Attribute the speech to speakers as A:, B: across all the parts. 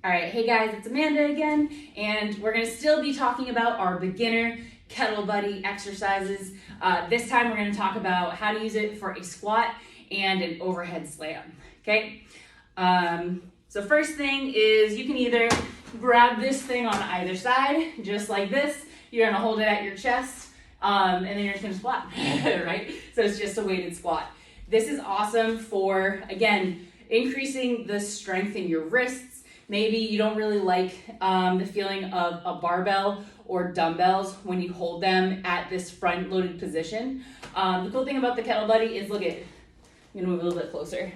A: All right, hey guys, it's Amanda again, and we're gonna still be talking about our beginner KettleBuddy exercises. This time we're gonna talk about how to use it for a squat and an overhead slam, okay? So first thing is you can either grab this thing on either side, just like this. You're gonna hold it at your chest, and then you're just gonna squat, right? So it's just a weighted squat. This is awesome for, again, increasing the strength in your wrists. Maybe you don't really like the feeling of a barbell or dumbbells when you hold them at this front loaded position. The cool thing about the KettleBuddy is, look at, I'm gonna move a little bit closer.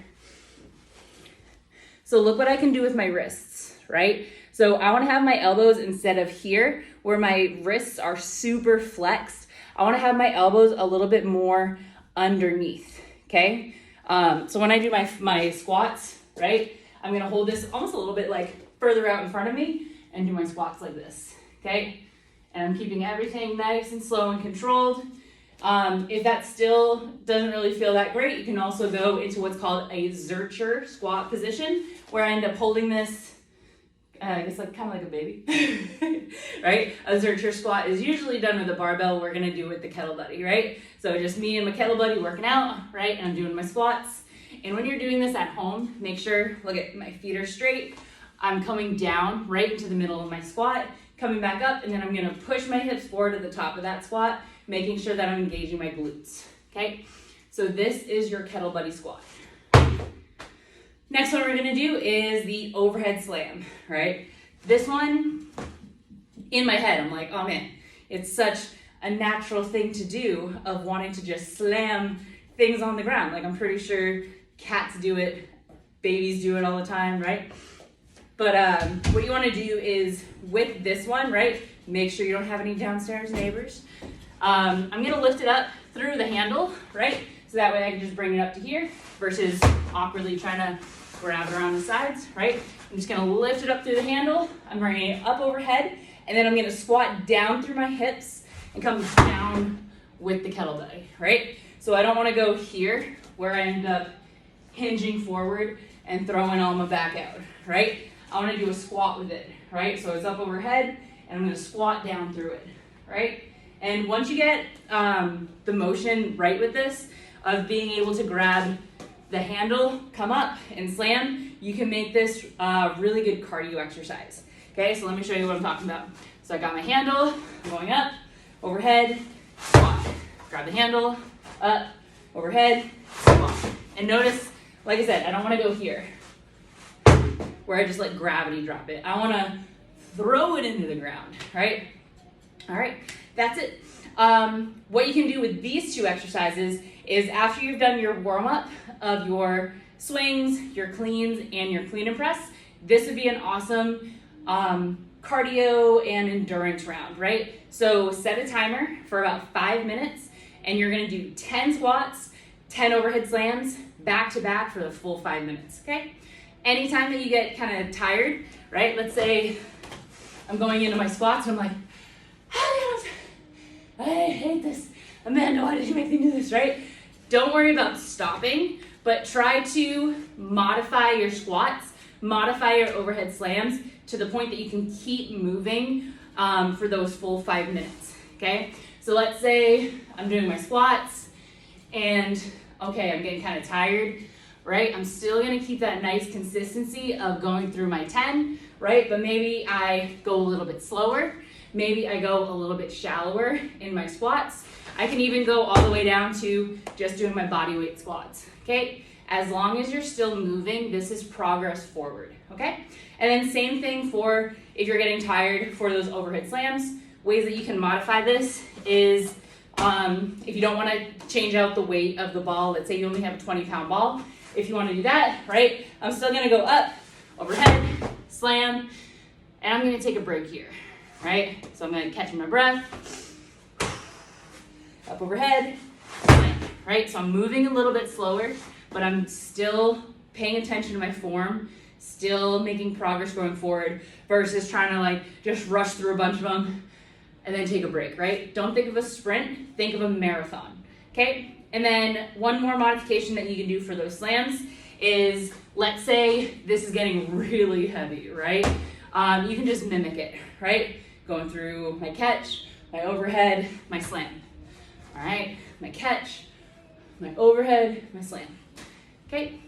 A: So look what I can do with my wrists, right? So I wanna have my elbows instead of here, where my wrists are super flexed. I wanna have my elbows a little bit more underneath, okay? So when I do my squats, right? I'm gonna hold this almost a little bit like further out in front of me and do my squats like this, okay? And I'm keeping everything nice and slow and controlled. If that still doesn't really feel that great, you can also go into what's called a Zercher squat position, where I end up holding this, I guess like kind of like a baby, right? A Zercher squat is usually done with a barbell. We're gonna do with the KettleBuddy, right? So just me and my KettleBuddy working out, right? And I'm doing my squats. And when you're doing this at home, make sure, look at my feet are straight. I'm coming down right into the middle of my squat, coming back up, and then I'm gonna push my hips forward at the top of that squat, making sure that I'm engaging my glutes, okay? So this is your KettleBuddy squat. Next one we're gonna do is the overhead slam, right? This one, in my head, I'm like, oh man, it's such a natural thing to do of wanting to just slam things on the ground. Like, I'm pretty sure cats do it, babies do it all the time, right? But what you wanna do is, with this one, right, make sure you don't have any downstairs neighbors. I'm gonna lift it up through the handle, right? So that way I can just bring it up to here versus awkwardly trying to grab it around the sides, right? I'm just gonna lift it up through the handle. I'm bringing it up overhead, and then I'm gonna squat down through my hips and come down with the KettleBuddy, right? So I don't wanna go here where I end up hinging forward and throwing all my back out, right? I wanna do a squat with it, right? So it's up overhead, and I'm gonna squat down through it, right? And once you get the motion right with this, of being able to grab the handle, come up and slam, you can make this a really good cardio exercise. Okay, so let me show you what I'm talking about. So I got my handle, I'm going up, overhead, squat. Grab the handle, up, overhead, squat. And notice, like I said, I don't wanna go here, where I just let gravity drop it. I wanna throw it into the ground, right? All right, that's it. What you can do with these two exercises is, after you've done your warm-up of your swings, your cleans, and your clean and press, this would be an awesome cardio and endurance round, right? So set a timer for about 5 minutes, and you're gonna do 10 squats, 10 overhead slams, back to back for the full 5 minutes, okay? Anytime that you get kind of tired, right? Let's say I'm going into my squats and I'm like, I hate this. Amanda, why did you make me do this, right? Don't worry about stopping, but try to modify your squats, modify your overhead slams to the point that you can keep moving for those full 5 minutes, okay? So let's say I'm doing my squats and, okay, I'm getting kind of tired, right? I'm still gonna keep that nice consistency of going through my 10, right? But maybe I go a little bit slower. Maybe I go a little bit shallower in my squats. I can even go all the way down to just doing my body weight squats, okay? As long as you're still moving, this is progress forward, okay? And then same thing for if you're getting tired for those overhead slams. Ways that you can modify this is, if you don't wanna change out the weight of the ball, let's say you only have a 20-pound ball. If you wanna do that, right? I'm still gonna go up, overhead, slam, and I'm gonna take a break here, right? So I'm gonna catch my breath, up overhead, slam, right? So I'm moving a little bit slower, but I'm still paying attention to my form, still making progress going forward versus trying to like just rush through a bunch of them and then take a break, right? Don't think of a sprint, think of a marathon, okay? And then one more modification that you can do for those slams is, let's say this is getting really heavy, right? You can just mimic it, right? Going through my catch, my overhead, my slam. All right, my catch, my overhead, my slam. Okay.